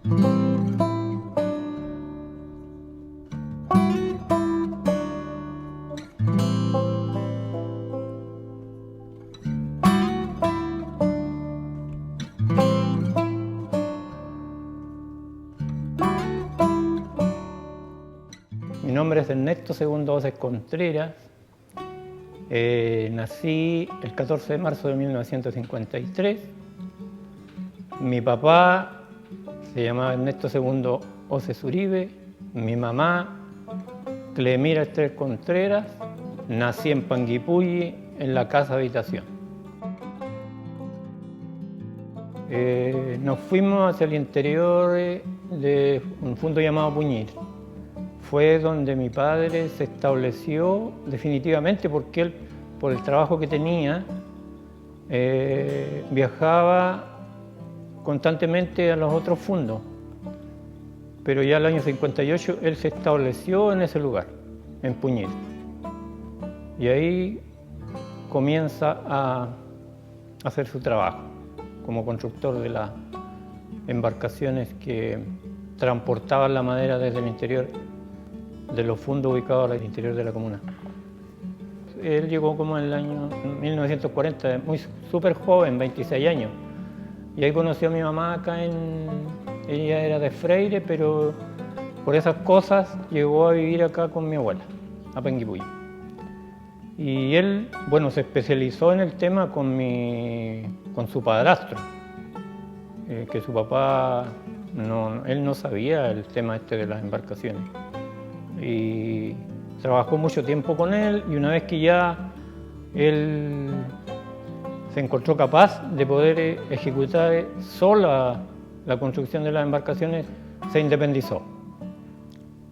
Mi nombre es Ernesto Segundo Oces Contreras. Nací el 14 de marzo de 1953. Mi papá se llamaba Ernesto Segundo Oces Uribe. Mi mamá, Clemira Estrés Contreras. Nací en Panguipulli, en la casa habitación. Nos fuimos hacia el interior de un fundo llamado Puñir. Fue donde mi padre se estableció definitivamente, porque él, por el trabajo que tenía, viajaba constantemente a los otros fundos. Pero ya el año 58 él se estableció en ese lugar, en Puñir. Y ahí comienza a hacer su trabajo como constructor de las embarcaciones que transportaban la madera desde el interior de los fundos ubicados al interior de la comuna. Él llegó como en el año 1940, súper joven, 26 años. Y ahí conoció a mi mamá acá ella era de Freire, pero por esas cosas llegó a vivir acá con mi abuela, a Panguipulli. Y él, bueno, se especializó en el tema con su padrastro, que su papá, él no sabía el tema este de las embarcaciones. Y trabajó mucho tiempo con él, y una vez que ya él se encontró capaz de poder ejecutar sola la construcción de las embarcaciones, se independizó.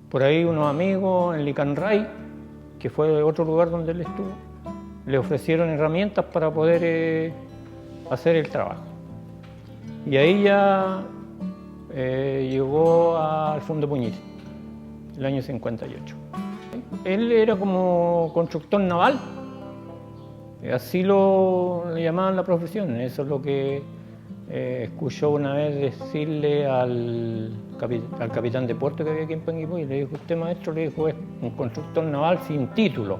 Por ahí unos amigos en Licanray, que fue otro lugar donde él estuvo, le ofrecieron herramientas para poder hacer el trabajo. Y ahí ya llegó al Fundo Puñir, el año 58. Él era como constructor naval, así le llamaban la profesión. Eso es lo que escuchó una vez decirle al capitán de puerto que había aquí en Panguipulli. Le dijo: usted, maestro, le dijo, es un constructor naval sin título.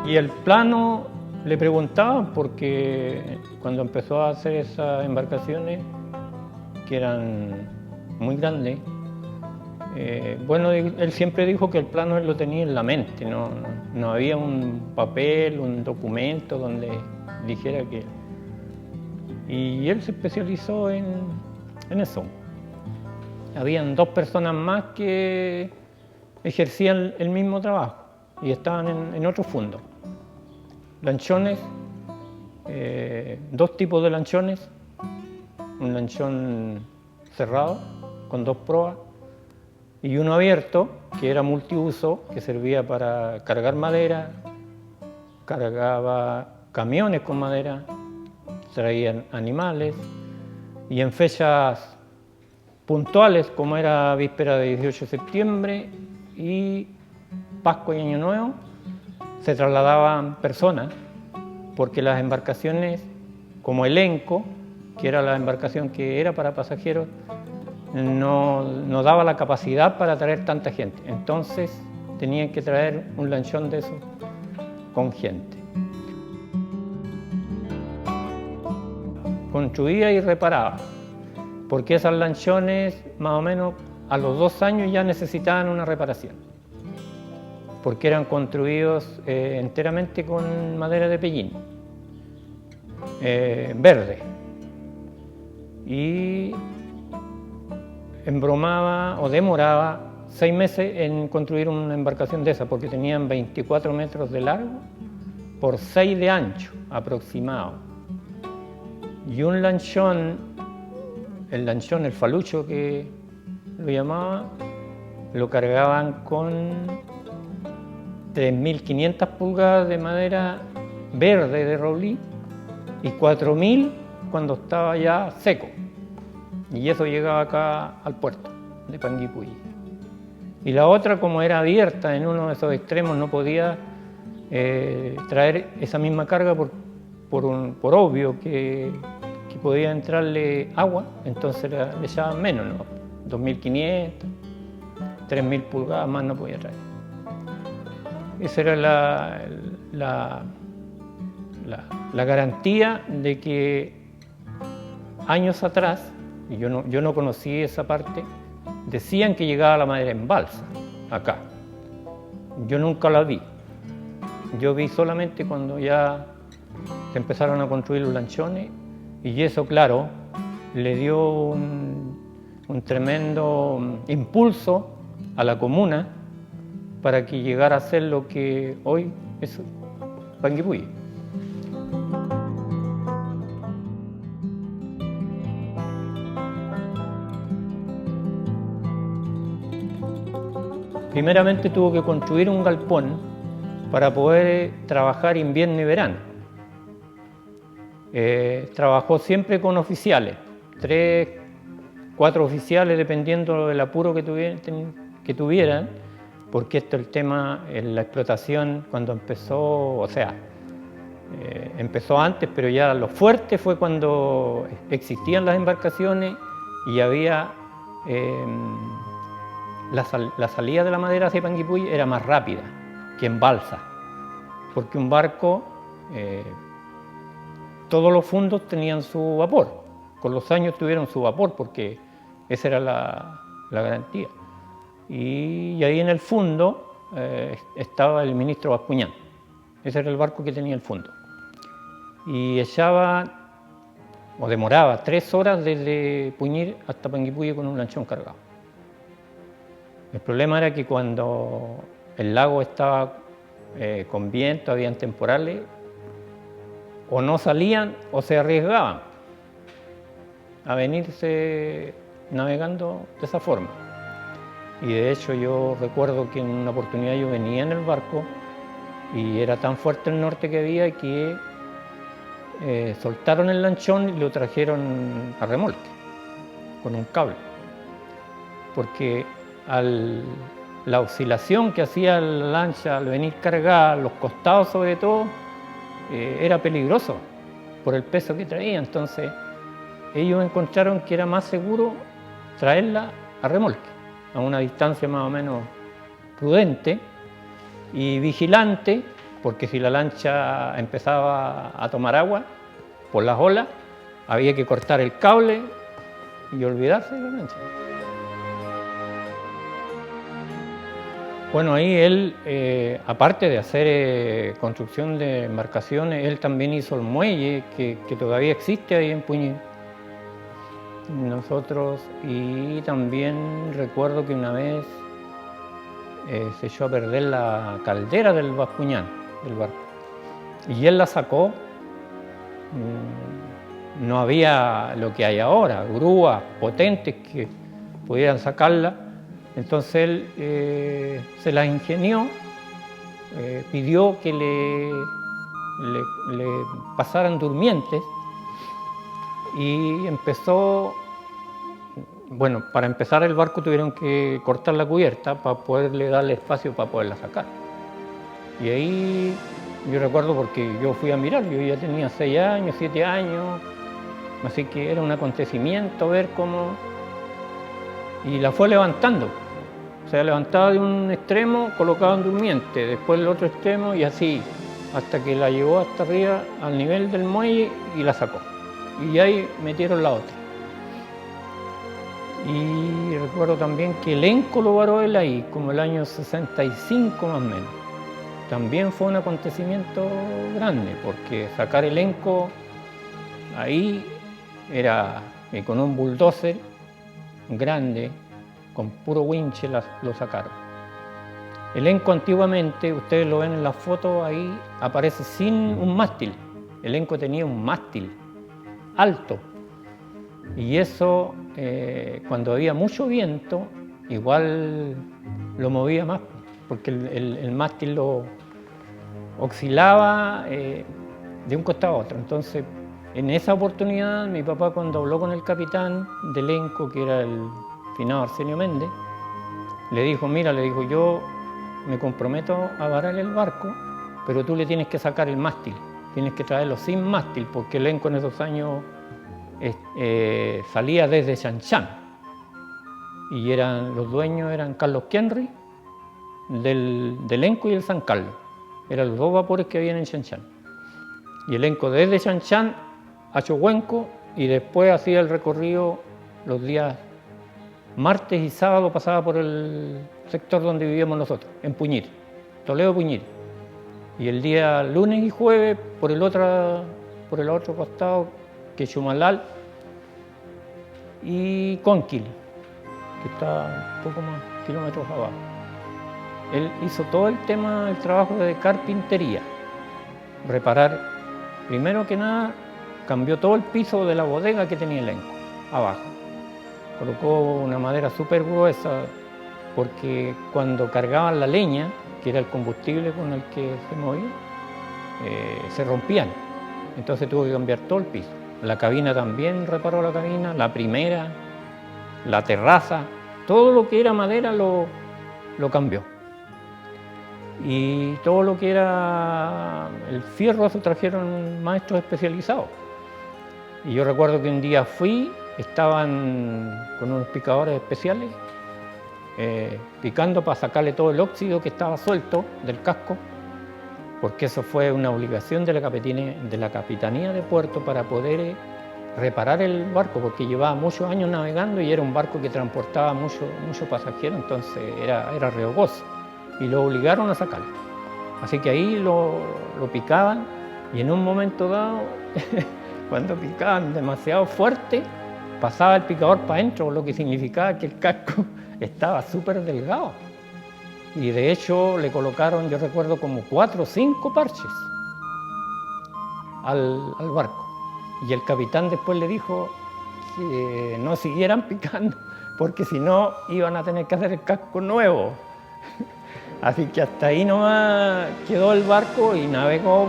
Y el plano le preguntaban, porque cuando empezó a hacer esas embarcaciones, que eran muy grandes, bueno, él siempre dijo que el plano él lo tenía en la mente, no había un papel, un documento donde dijera que... Y él se especializó en eso. Habían dos personas más que ejercían el mismo trabajo y estaban en otro fundo. Lanchones, dos tipos de lanchones, un lanchón cerrado con dos proas y uno abierto que era multiuso, que servía para cargar madera, cargaba camiones con madera, traían animales, y en fechas puntuales, como era víspera de 18 de septiembre y Pascua y Año Nuevo, se trasladaban personas, porque las embarcaciones como Elenco, que era la embarcación que era para pasajeros, no daba la capacidad para traer tanta gente. Entonces tenían que traer un lanchón de esos con gente. Construía y reparaba, porque esos lanchones más o menos a los 2 años ya necesitaban una reparación, porque eran construidos enteramente con madera de pellín verde, y embromaba o demoraba 6 meses en construir una embarcación de esa, porque tenían 24 metros de largo por 6 de ancho aproximado. Y un lanchón, el falucho que lo llamaba, lo cargaban con 3.500 pulgadas de madera verde de roblí y 4.000 cuando estaba ya seco. Y eso llegaba acá al puerto de Panguipulli. Y la otra, como era abierta en uno de esos extremos, no podía traer esa misma carga por obvio que podía entrarle agua, entonces le echaban menos, ¿no? 2.500, 3.000 pulgadas más no podía traer. Esa era la garantía de que años atrás, y yo no conocí esa parte, decían que llegaba la madera en balsa, acá. Yo nunca la vi. Yo vi solamente cuando ya se empezaron a construir los lanchones, y eso, claro, le dio un tremendo impulso a la comuna para que llegara a ser lo que hoy es Panguipulli. Primeramente tuvo que construir un galpón para poder trabajar invierno y verano. Trabajó siempre con oficiales, 3, 4 oficiales dependiendo del apuro que tuvieran, porque esto el tema en la explotación cuando empezó, o sea, empezó antes, pero ya lo fuerte fue cuando existían las embarcaciones y había la salida de la madera hacia Panguipulli era más rápida que en balsa, porque un barco, todos los fundos tenían su vapor, con los años tuvieron su vapor porque esa era la garantía. Y ahí en el fondo estaba el ministro Bascuñán, ese era el barco que tenía el fondo. Y echaba, o demoraba 3 horas desde Puñir hasta Panguipulli con un lanchón cargado. El problema era que cuando el lago estaba con viento, habían temporales, o no salían o se arriesgaban a venirse navegando de esa forma. Y de hecho yo recuerdo que en una oportunidad yo venía en el barco y era tan fuerte el norte que había que soltaron el lanchón y lo trajeron a remolque con un cable, porque la oscilación que hacía la lancha al venir cargada, los costados sobre todo, era peligroso por el peso que traía. Entonces ellos encontraron que era más seguro traerla a remolque, a una distancia más o menos prudente y vigilante, porque si la lancha empezaba a tomar agua por las olas, había que cortar el cable y olvidarse de la lancha. Bueno, ahí él, aparte de hacer construcción de embarcaciones, él también hizo el muelle que todavía existe ahí en Puñil. Nosotros, y también recuerdo que una vez se echó a perder la caldera del Bascuñán, del barco, y él la sacó. No había lo que hay ahora, grúas potentes que pudieran sacarla. Entonces él se las ingenió, pidió que le pasaran durmientes y empezó, bueno, para empezar el barco tuvieron que cortar la cubierta para poderle darle espacio para poderla sacar. Y ahí yo recuerdo porque yo fui a mirar, yo ya tenía 6 años, 7 años, así que era un acontecimiento ver cómo... Y la fue levantando. O sea, levantaba de un extremo, colocaba un durmiente, después el otro extremo y así, hasta que la llevó hasta arriba al nivel del muelle y la sacó. Y ahí metieron la otra. Y recuerdo también que el Enco lo varó él ahí, como el año 65 más o menos. También fue un acontecimiento grande, porque sacar el Enco ahí era con un bulldozer grande, con puro winche lo sacaron. El Enco antiguamente, ustedes lo ven en las fotos, ahí aparece sin un mástil. El Enco tenía un mástil alto y eso cuando había mucho viento igual lo movía más, porque el mástil lo oscilaba de un costado a otro. Entonces en esa oportunidad mi papá, cuando habló con el capitán del Enco, que era el finado Arsenio Méndez, le dijo, mira, le dijo, yo me comprometo a varar el barco, pero tú le tienes que sacar el mástil. tienes que traerlo sin mástil, porque el elenco en esos años salía desde Chanchán, y los dueños eran Carlos Kenry, del elenco, y el San Carlos. Eran los dos vapores que habían en Chanchán. Y el elenco desde Chanchán a Chohuenco, y después hacía el recorrido los días martes y sábado, pasaba por el sector donde vivíamos nosotros, en Puñir, Toledo Puñir. Y el día lunes y jueves por el otro costado, que es Chumalal y Conquil, que está un poco más kilómetros abajo. Él hizo todo el trabajo de carpintería, reparar, primero que nada, cambió todo el piso de la bodega que tenía el elenco, abajo. Colocó una madera súper gruesa, porque cuando cargaban la leña, que era el combustible con el que se movía, se rompían. Entonces tuvo que cambiar todo el piso. La cabina también reparó la cabina, la primera, la terraza, todo lo que era madera lo cambió. Y todo lo que era el fierro se trajeron maestros especializados. Y yo recuerdo que un día fui, estaban con unos picadores especiales, picando para sacarle todo el óxido que estaba suelto del casco, porque eso fue una obligación de la Capitanía de Puerto para poder reparar el barco, porque llevaba muchos años navegando y era un barco que transportaba mucho pasajero, entonces era riesgoso, y lo obligaron a sacarlo. Así que ahí lo picaban, y en un momento dado, cuando picaban demasiado fuerte, pasaba el picador para adentro, lo que significaba que el casco estaba súper delgado. Y de hecho le colocaron, yo recuerdo, como 4 o 5 parches al barco. Y el capitán después le dijo que no siguieran picando, porque si no iban a tener que hacer el casco nuevo. Así que hasta ahí nomás quedó el barco, y navegó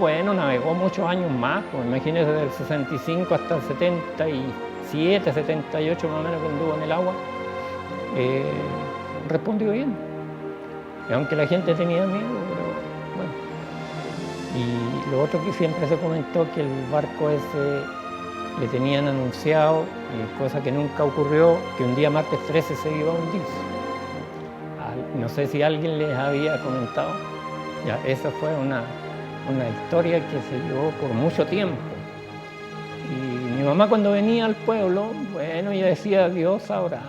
muchos años más, pues imagínense, del 65 hasta el 77, 78 más o menos, que anduvo en el agua. Respondió bien, y aunque la gente tenía miedo, pero bueno. Y lo otro que siempre se comentó, que el barco ese le tenían anunciado, y cosa que nunca ocurrió, que un día martes 13 se iba a hundir. No sé si alguien les había comentado. Ya, esa fue una historia que se llevó por mucho tiempo. Y mi mamá, cuando venía al pueblo, bueno, ella decía: Dios sabrá.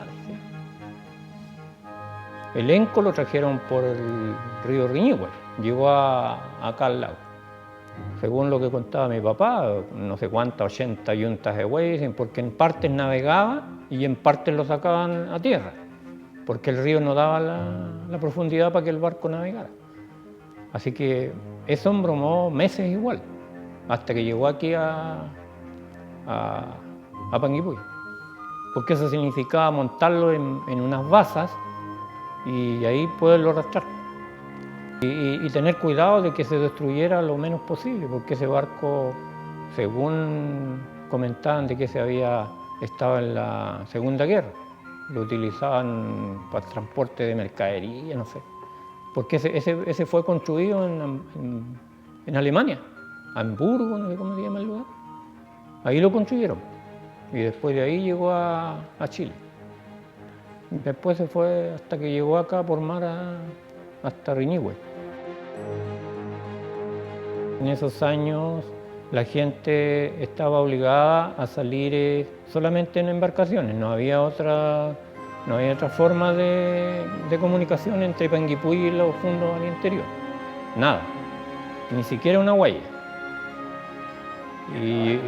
El elenco lo trajeron por el río Riñihue, llegó acá al lago. Según lo que contaba mi papá, no sé cuántas, 80 yuntas de bueyes, porque en partes navegaba y en partes lo sacaban a tierra, porque el río no daba la profundidad para que el barco navegara. Así que eso embromó meses igual, hasta que llegó aquí a Panguipulli, porque eso significaba montarlo en unas basas y ahí poderlo arrastrar. Y tener cuidado de que se destruyera lo menos posible, porque ese barco, según comentaban, de que estaba en la Segunda Guerra, lo utilizaban para el transporte de mercadería, no sé. Porque ese fue construido en Alemania, Hamburgo, no sé cómo se llama el lugar. Ahí lo construyeron, y después de ahí llegó a Chile. Después se fue hasta que llegó acá por mar hasta Riñihue. En esos años la gente estaba obligada a salir solamente en embarcaciones, no había otra forma de comunicación entre Panguipulli y los fundos al interior. Nada, ni siquiera una huella. Y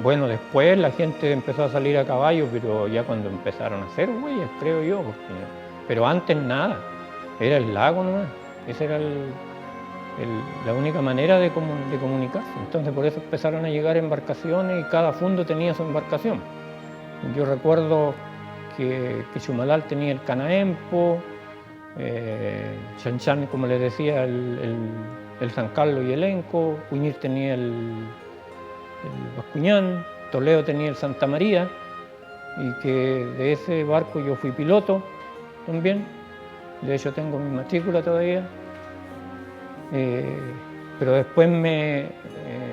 bueno, después la gente empezó a salir a caballo, pero ya cuando empezaron a hacer huellas, creo yo, pero antes nada, era el lago nomás. Esa era la única manera de comunicarse. Entonces por eso empezaron a llegar embarcaciones, y cada fundo tenía su embarcación. Yo recuerdo que Chumalal tenía el Canaempo, Chanchán, como les decía, el San Carlos y el Enco, Puñir tenía el Bascuñán, Toledo tenía el Santa María, y que de ese barco yo fui piloto también. De hecho tengo mi matrícula todavía, pero después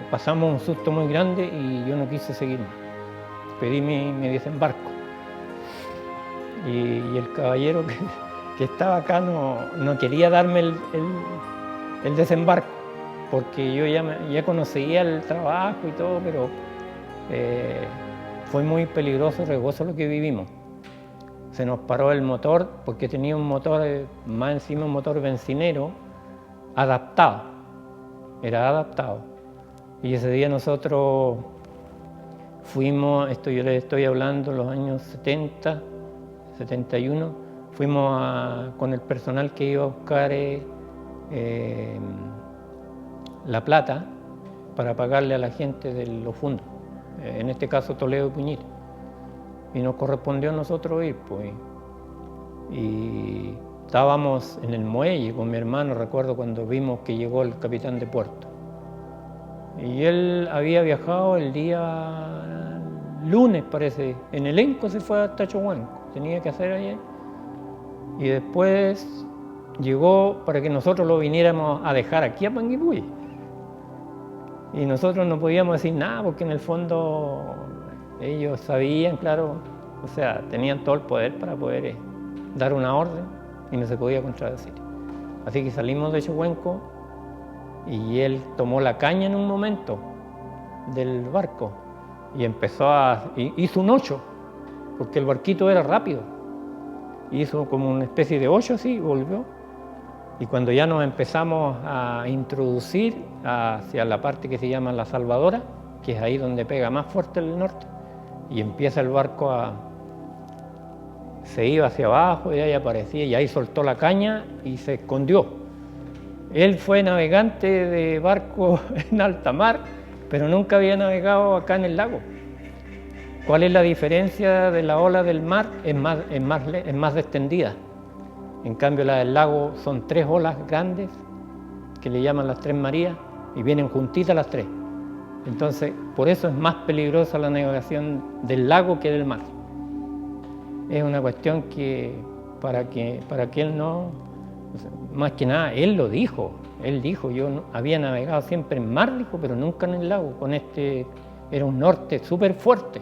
pasamos un susto muy grande y yo no quise seguir más. Pedí mi desembarco. Y el caballero que estaba acá no quería darme el desembarco, porque yo ya conocía el trabajo y todo, pero fue muy peligroso y riesgoso lo que vivimos. Se nos paró el motor porque tenía un motor, más encima un motor bencinero, adaptado, era adaptado. Y ese día nosotros fuimos, esto yo les estoy hablando, los años 70, 71, fuimos con el personal que iba a buscar la plata para pagarle a la gente de los fundos, en este caso Toledo y Puñir. Y nos correspondió a nosotros ir, pues. Y estábamos en el muelle con mi hermano, recuerdo cuando vimos que llegó el capitán de puerto. Y él había viajado el día lunes, parece, en elenco se fue hasta Chohuanco, tenía que hacer allá. Y después llegó para que nosotros lo viniéramos a dejar aquí a Panguipulli. Y nosotros no podíamos decir nada porque en el fondo ellos sabían, claro, o sea, tenían todo el poder para poder dar una orden y no se podía contradecir. Así que salimos de Chohuenco y él tomó la caña en un momento del barco y hizo un 8, porque el barquito era rápido. Hizo como una especie de 8 así y volvió. Y cuando ya nos empezamos a introducir hacia la parte que se llama La Salvadora, que es ahí donde pega más fuerte el norte, y empieza el barco se iba hacia abajo y ahí aparecía y ahí soltó la caña y se escondió. Él fue navegante de barco en alta mar, pero nunca había navegado acá en el lago. ¿Cuál es la diferencia de la ola del mar? Es más extendida. En cambio la del lago son 3 olas grandes, que le llaman las 3 Marías, y vienen juntitas las 3. Entonces, por eso es más peligrosa la navegación del lago que del mar. Es una cuestión que para que él no, más que nada, él lo dijo. Él dijo, yo había navegado siempre en mar, dijo, pero nunca en el lago. Era un norte súper fuerte.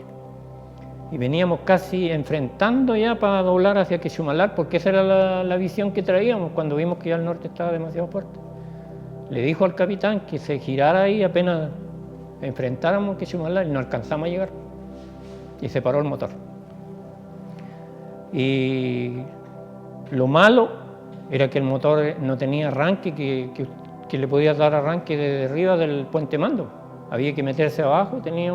Y veníamos casi enfrentando ya para doblar hacia Quechumalar, porque esa era la visión que traíamos cuando vimos que ya el norte estaba demasiado fuerte. Le dijo al capitán que se girara ahí apenas enfrentáramos Quechumalar y no alcanzamos a llegar. Y se paró el motor. Y lo malo era que el motor no tenía arranque, que le podía dar arranque desde arriba del puente mando. Había que meterse abajo, tenía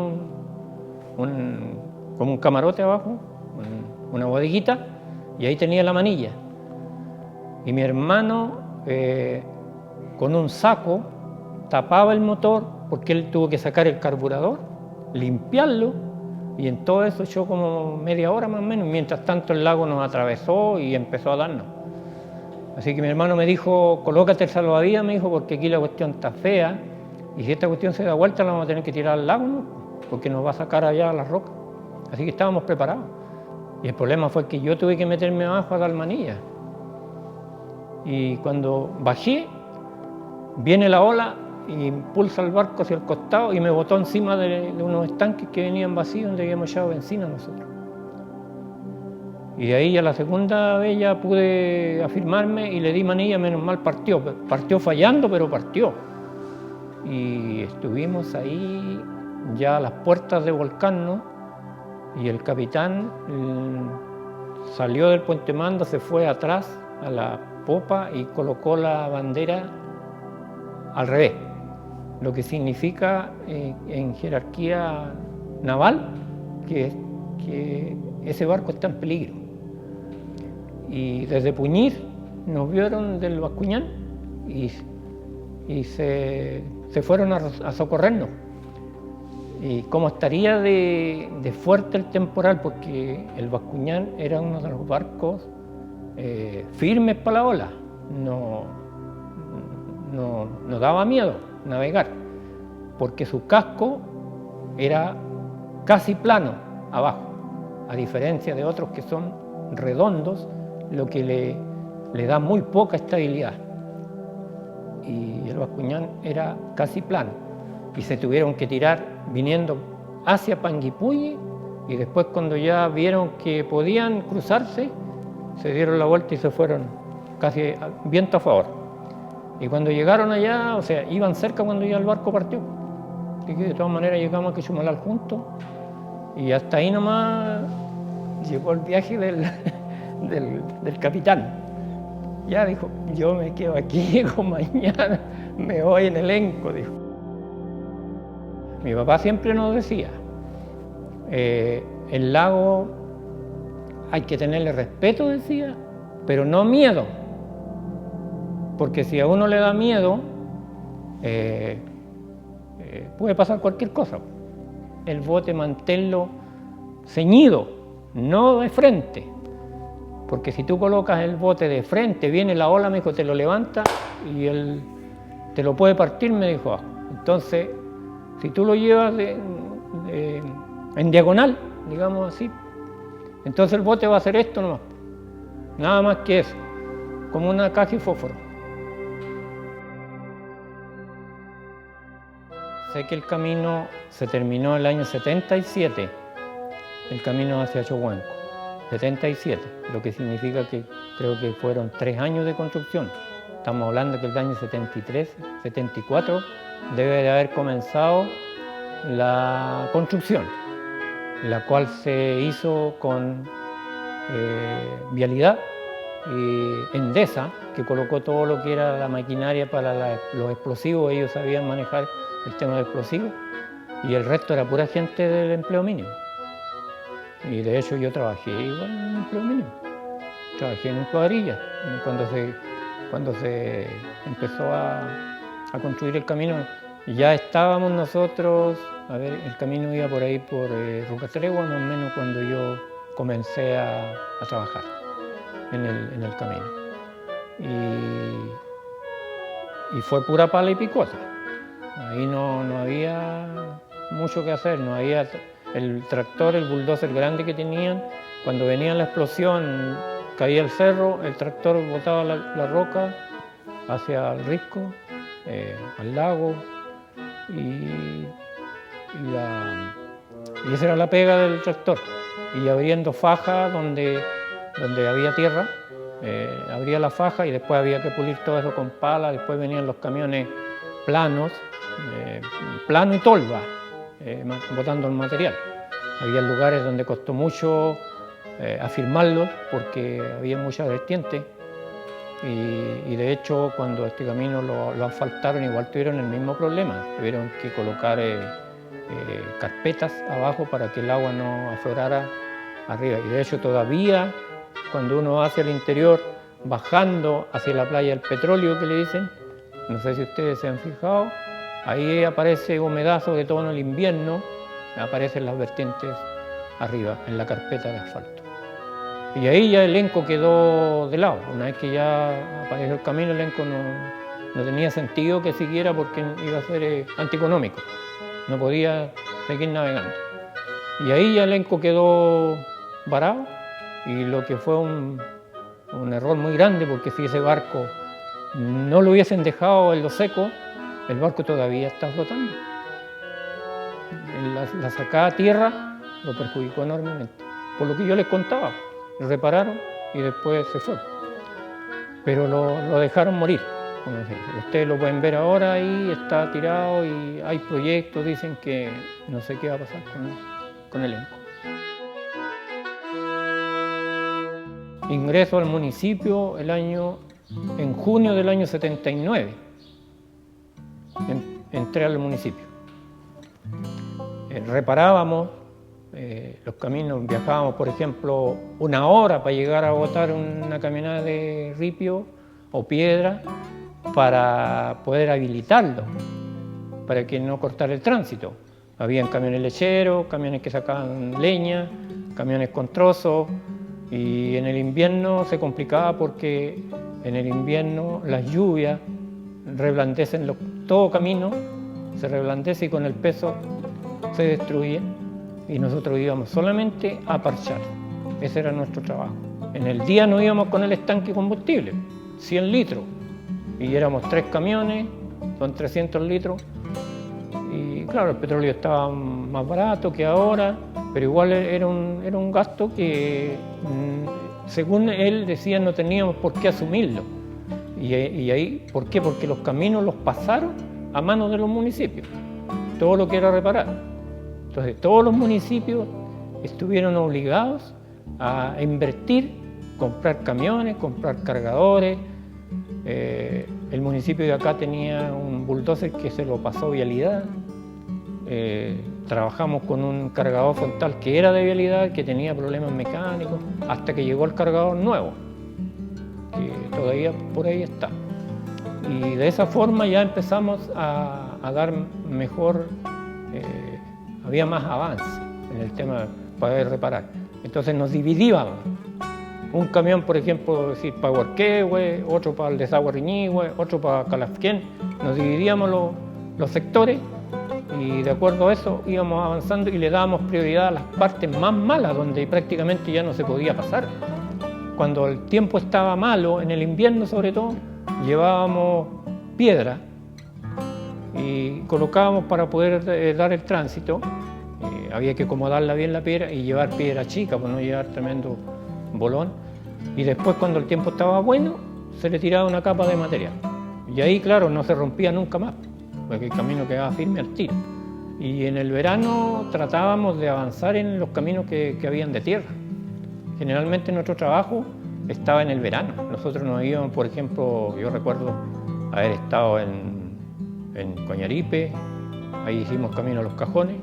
como un camarote abajo, una bodeguita, y ahí tenía la manilla. Y mi hermano, con un saco, tapaba el motor, porque él tuvo que sacar el carburador, limpiarlo, y en todo eso echó como media hora más o menos. Mientras tanto el lago nos atravesó y empezó a darnos. Así que mi hermano me dijo, colócate el salvavidas, me dijo, porque aquí la cuestión está fea, y si esta cuestión se da vuelta la vamos a tener que tirar al lago, ¿no? Porque nos va a sacar allá a las rocas. Así que estábamos preparados. Y el problema fue que yo tuve que meterme abajo a dar manilla. Y cuando bajé, viene la ola y impulsa el barco hacia el costado y me botó encima de unos estanques que venían vacíos donde habíamos echado benzina nosotros. Y de ahí ya la segunda vez ya pude afirmarme y le di manilla, menos mal partió. Partió fallando, pero partió. Y estuvimos ahí ya a las puertas de Volcán, ¿no? Y el capitán salió del puente mando, se fue atrás a la popa y colocó la bandera al revés, lo que significa en jerarquía naval que ese barco está en peligro. Y desde Puñir nos vieron del Bascuñán y se fueron a socorrernos. Y cómo estaría de fuerte el temporal, porque el Bascuñán era uno de los barcos firmes para la ola, no daba miedo navegar, porque su casco era casi plano abajo, a diferencia de otros que son redondos, lo que le da muy poca estabilidad. y el Bascuñán era casi plano. Y se tuvieron que tirar viniendo hacia Panguipulli, y después cuando ya vieron que podían cruzarse, se dieron la vuelta y se fueron casi viento a favor. Y cuando llegaron allá, o sea, iban cerca cuando ya el barco partió. Así que de todas maneras llegamos a Quechumalal juntos, y hasta ahí nomás llegó el viaje del capitán. Ya dijo, yo me quedo aquí, dijo, mañana me voy en elenco, dijo. Mi papá siempre nos decía, el lago hay que tenerle respeto, decía, pero no miedo. Porque si a uno le da miedo, puede pasar cualquier cosa. El bote manténlo ceñido, no de frente. Porque si tú colocas el bote de frente, viene la ola, me dijo, te lo levanta y él te lo puede partir, me dijo. Entonces, si tú lo llevas en diagonal, digamos así, entonces el bote va a hacer esto nomás. Nada más que eso, como una caja y fósforo. Sé que el camino se terminó el año 77, el camino hacia Chohuenco. 77, lo que significa que creo que fueron 3 años de construcción. Estamos hablando que el año 73, 74 debe de haber comenzado la construcción, la cual se hizo con Vialidad y Endesa, que colocó todo lo que era la maquinaria para los explosivos. Ellos sabían manejar el tema de explosivos, y el resto era pura gente del empleo mínimo. Y de hecho yo trabajé igual en un empleo mínimo, trabajé en cuadrillas. Cuando se empezó a construir el camino, ya estábamos nosotros, a ver, el camino iba por ahí por Rucatregua, más o menos cuando yo comencé a trabajar en el camino. Y fue pura pala y picota, ahí no había mucho que hacer, no había. El tractor, el bulldozer grande que tenían, cuando venía la explosión, caía el cerro, el tractor botaba la roca hacia el risco, al lago, y esa era la pega del tractor. Y abriendo faja donde había tierra, abría la faja y después había que pulir todo eso con pala. Después venían los camiones planos, plano y tolva, botando el material. Había lugares donde costó mucho afirmarlos porque había muchas vertientes, y de hecho cuando este camino lo asfaltaron igual tuvieron el mismo problema. Tuvieron que colocar carpetas abajo para que el agua no aflorara arriba, y de hecho todavía cuando uno va hacia el interior, bajando hacia la playa del Petróleo que le dicen, no sé si ustedes se han fijado, ahí aparece humedad, sobre todo en el invierno, aparecen las vertientes arriba, en la carpeta de asfalto. Y ahí ya el elenco quedó de lado. Una vez que ya apareció el camino, el elenco no tenía sentido que siguiera porque iba a ser antieconómico. No podía seguir navegando. Y ahí ya el elenco quedó varado, y lo que fue un error muy grande, porque si ese barco no lo hubiesen dejado en lo seco, el barco todavía está flotando. La sacada a tierra lo perjudicó enormemente. Por lo que yo les contaba, lo repararon y después se fue. Pero lo dejaron morir. Como se dice. Ustedes lo pueden ver ahora, ahí está tirado, y hay proyectos, dicen que no sé qué va a pasar con el elenco. Ingreso al municipio en junio del año 79. Entré al municipio. Reparábamos los caminos, viajábamos por ejemplo 1 hora para llegar a botar una camioneta de ripio o piedra para poder habilitarlo, para que no cortara el tránsito. Habían camiones lecheros, camiones que sacaban leña, camiones con trozos, y en el invierno se complicaba porque en el invierno las lluvias reblandecen todo camino, se reblandece y con el peso se destruye, y nosotros íbamos solamente a parchar. Ese era nuestro trabajo. En el día no íbamos con el estanque de combustible, 100 litros, y éramos 3 camiones, son 300 litros. Y claro, el petróleo estaba más barato que ahora, pero igual era un gasto que, según él decía, no teníamos por qué asumirlo. Y ahí, ¿por qué? Porque los caminos los pasaron a manos de los municipios, todo lo que era reparar. Entonces, todos los municipios estuvieron obligados a invertir, comprar camiones, comprar cargadores. El municipio de acá tenía un bulldozer que se lo pasó Vialidad. Trabajamos con un cargador frontal que era de Vialidad, que tenía problemas mecánicos, hasta que llegó el cargador nuevo, que todavía por ahí está. Y de esa forma ya empezamos a dar mejor, había más avance en el tema de poder reparar. Entonces nos dividíamos. Un camión, por ejemplo, decir, para Huarquehue, otro para el desagüe Riñihue, otro para Calafquén. Nos dividíamos los sectores y de acuerdo a eso íbamos avanzando y le dábamos prioridad a las partes más malas, donde prácticamente ya no se podía pasar. Cuando el tiempo estaba malo, en el invierno sobre todo, llevábamos piedra y colocábamos para poder dar el tránsito. Había que acomodarla bien la piedra y llevar piedra chica, para no llevar tremendo bolón. Y después, cuando el tiempo estaba bueno, se le tiraba una capa de material. Y ahí, claro, no se rompía nunca más, porque el camino quedaba firme al tiro. Y en el verano tratábamos de avanzar en los caminos que habían de tierra. Generalmente nuestro trabajo estaba en el verano. Nosotros nos íbamos, por ejemplo, yo recuerdo haber estado en Coñaripe, ahí hicimos camino a Los Cajones.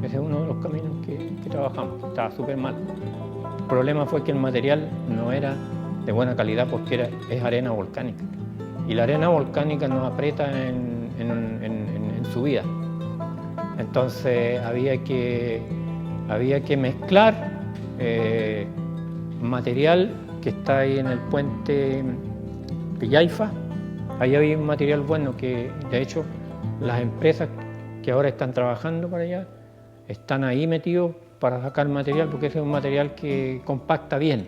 Ese es uno de los caminos que trabajamos, estaba súper mal. El problema fue que el material no era de buena calidad porque es arena volcánica. Y la arena volcánica nos aprieta en subida. Entonces había que mezclar material que está ahí en el puente de Yaifa. Ahí había un material bueno que, de hecho, las empresas que ahora están trabajando para allá están ahí metidos para sacar material, porque ese es un material que compacta bien,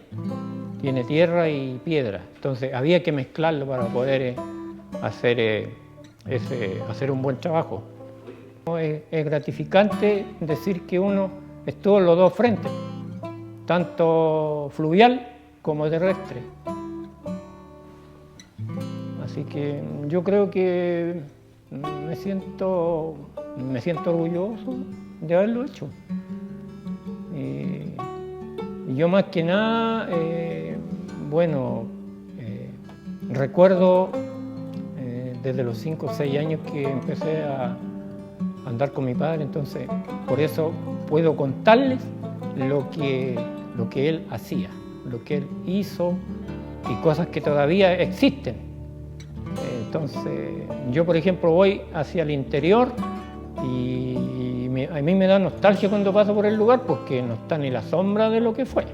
tiene tierra y piedra. Entonces había que mezclarlo para poder hacer un buen trabajo. Es gratificante decir que uno estuvo en los dos frentes, tanto fluvial como terrestre. Así que yo creo que me siento orgulloso de haberlo hecho. Y yo más que nada, recuerdo desde los 5 o 6 años que empecé a andar con mi padre, entonces por eso puedo contarles lo que él hacía, lo que él hizo y cosas que todavía existen. Entonces yo, por ejemplo, voy hacia el interior y a mí me da nostalgia cuando paso por el lugar, porque no está ni la sombra de lo que fue,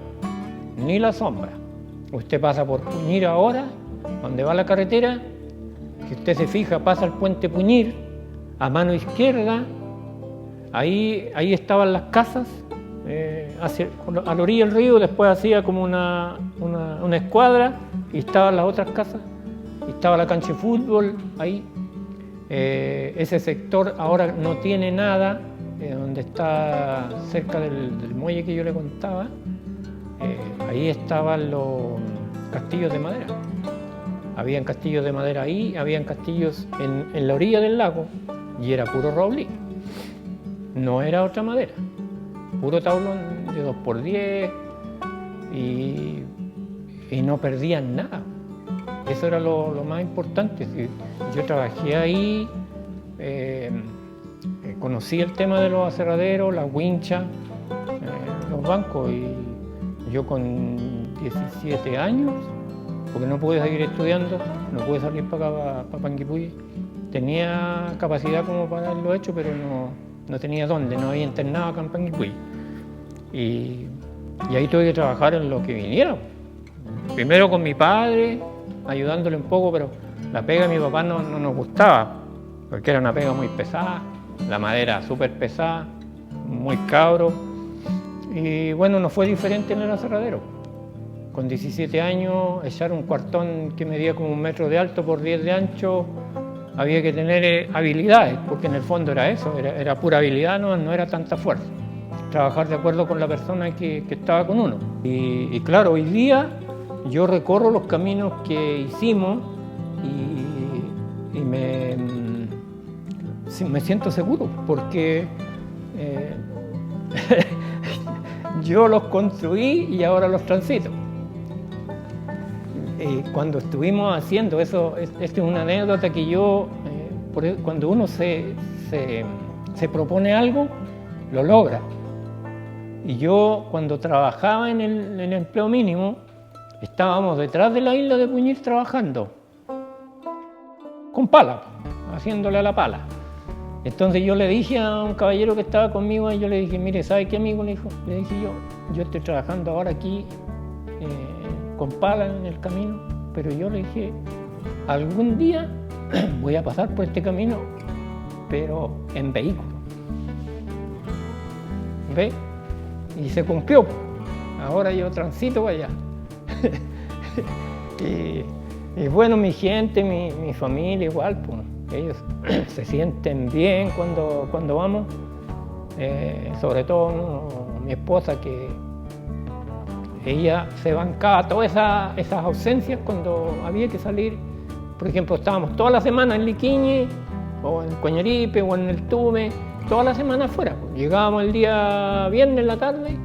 ni la sombra. Usted pasa por Puñir ahora, donde va la carretera, si usted se fija, pasa el puente Puñir, a mano izquierda, ahí estaban las casas, a la orilla del río, después hacía como una escuadra y estaban las otras casas, y estaba la cancha de fútbol ahí. Ese sector ahora no tiene nada, donde está cerca del muelle que yo le contaba, ahí estaban los castillos de madera. Habían castillos de madera ahí, habían castillos en la orilla del lago y era puro roble, no era otra madera, puro tablón de 2x10 y no perdían nada. Eso era lo más importante. Yo trabajé ahí, conocí el tema de los aserraderos, las winchas, los bancos, y yo con 17 años, porque no pude seguir estudiando, no pude salir para acá, para Panguipulli, tenía capacidad como para haberlo hecho, pero no tenía dónde, no había internado acá en Panguipulli. Y ahí tuve que trabajar en lo que viniera. Primero con mi padre, ayudándole un poco, pero la pega de mi papá no nos gustaba, porque era una pega muy pesada, la madera súper pesada, muy cabro, y bueno, no fue diferente en el aserradero. con 17 años, echar un cuartón que medía como 1 metro de alto por 10 de ancho, había que tener habilidades, porque en el fondo era eso, era pura habilidad, no era tanta fuerza. Trabajar de acuerdo con la persona que estaba con uno. Y claro, hoy día yo recorro los caminos que hicimos y me siento seguro, porque yo los construí y ahora los transito. Cuando estuvimos haciendo eso, esta es una anécdota que yo, cuando uno se propone algo, lo logra. Y yo, cuando trabajaba en el empleo mínimo, estábamos detrás de la isla de Puñil trabajando, con pala, haciéndole a la pala. Entonces yo le dije a un caballero que estaba conmigo, y yo le dije, mire, ¿sabe qué, amigo? Le dije yo estoy trabajando ahora aquí con pala en el camino, pero yo le dije, algún día voy a pasar por este camino, pero en vehículo. ¿Ve? Y se cumplió. Ahora yo transito para allá. y bueno, mi gente, mi familia igual, pues, ellos se sienten bien cuando vamos. Sobre todo, ¿no?, mi esposa, que ella se bancaba todas esas ausencias cuando había que salir. Por ejemplo, estábamos toda la semana en Liquiñe, o en Coñaripe, o en el Tume, toda la semana afuera. Llegábamos el día viernes en la tarde,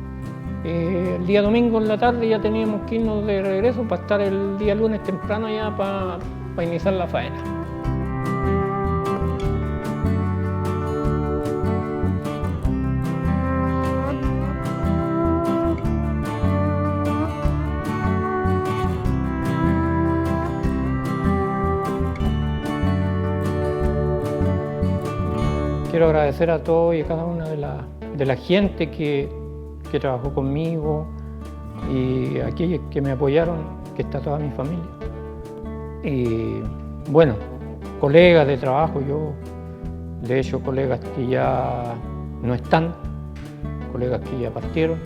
el día domingo en la tarde ya teníamos que irnos de regreso para estar el día lunes temprano ya para iniciar la faena. Quiero agradecer a todos y a cada una de la gente que trabajó conmigo y a aquellos que me apoyaron, que está toda mi familia. Y bueno, colegas de trabajo, yo de hecho colegas que ya no están, colegas que ya partieron,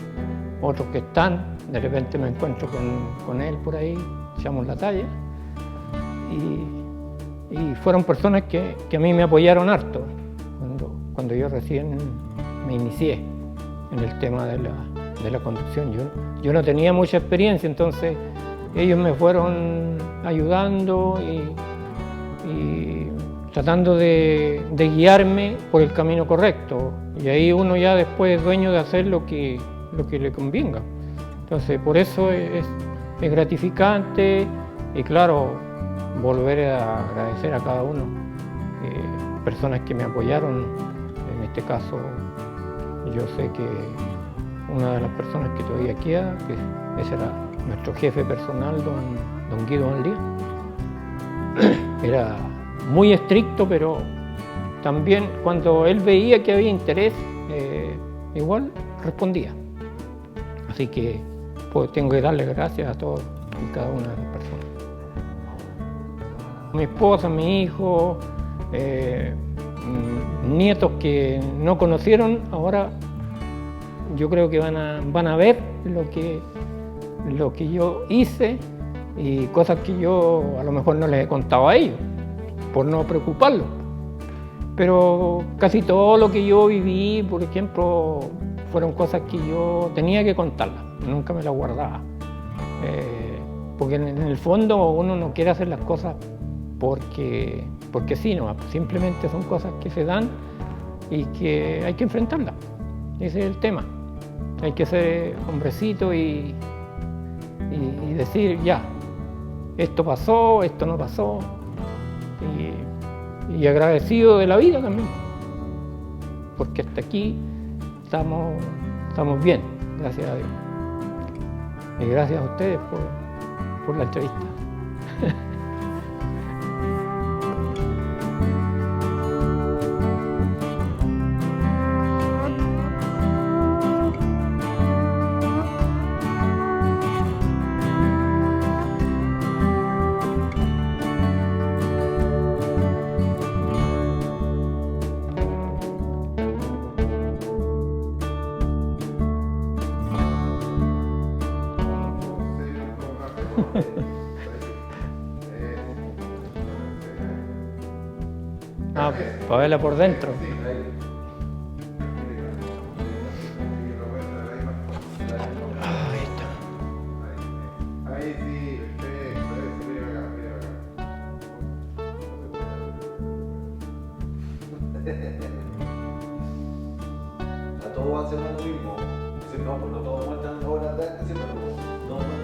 otros que están, de repente me encuentro con él por ahí, echamos la talla. Y fueron personas que a mí me apoyaron harto cuando yo recién me inicié en el tema de la conducción. Yo no tenía mucha experiencia, entonces ellos me fueron ayudando y tratando de guiarme por el camino correcto. Y ahí uno ya después es dueño de hacer lo que le convenga. Entonces por eso es gratificante y claro, volver a agradecer a cada uno, personas que me apoyaron. En este caso, yo sé que una de las personas que todavía queda, que ese era nuestro jefe personal, don Guido Aldía, era muy estricto, pero también cuando él veía que había interés, igual respondía. Así que pues, tengo que darle gracias a todos y cada una de las personas. Mi esposa, mi hijo, nietos que no conocieron, ahora yo creo que van a ver lo que yo hice y cosas que yo a lo mejor no les he contado a ellos, por no preocuparlos. Pero casi todo lo que yo viví, por ejemplo, fueron cosas que yo tenía que contarlas, nunca me las guardaba. Porque en el fondo uno no quiere hacer las cosas porque sí, no, simplemente son cosas que se dan y que hay que enfrentarlas. Ese es el tema. Hay que ser hombrecito y decir, ya, esto pasó, esto no pasó. Y agradecido de la vida también, porque hasta aquí estamos bien, gracias a Dios. Y gracias a ustedes por la entrevista. Ah, para verla por dentro. Ahí está. Ahí sí, perfecto, eso, mira acá, a todos hacemos lo mismo. Dicen, no, pues no todos muestran obras de arte, pero no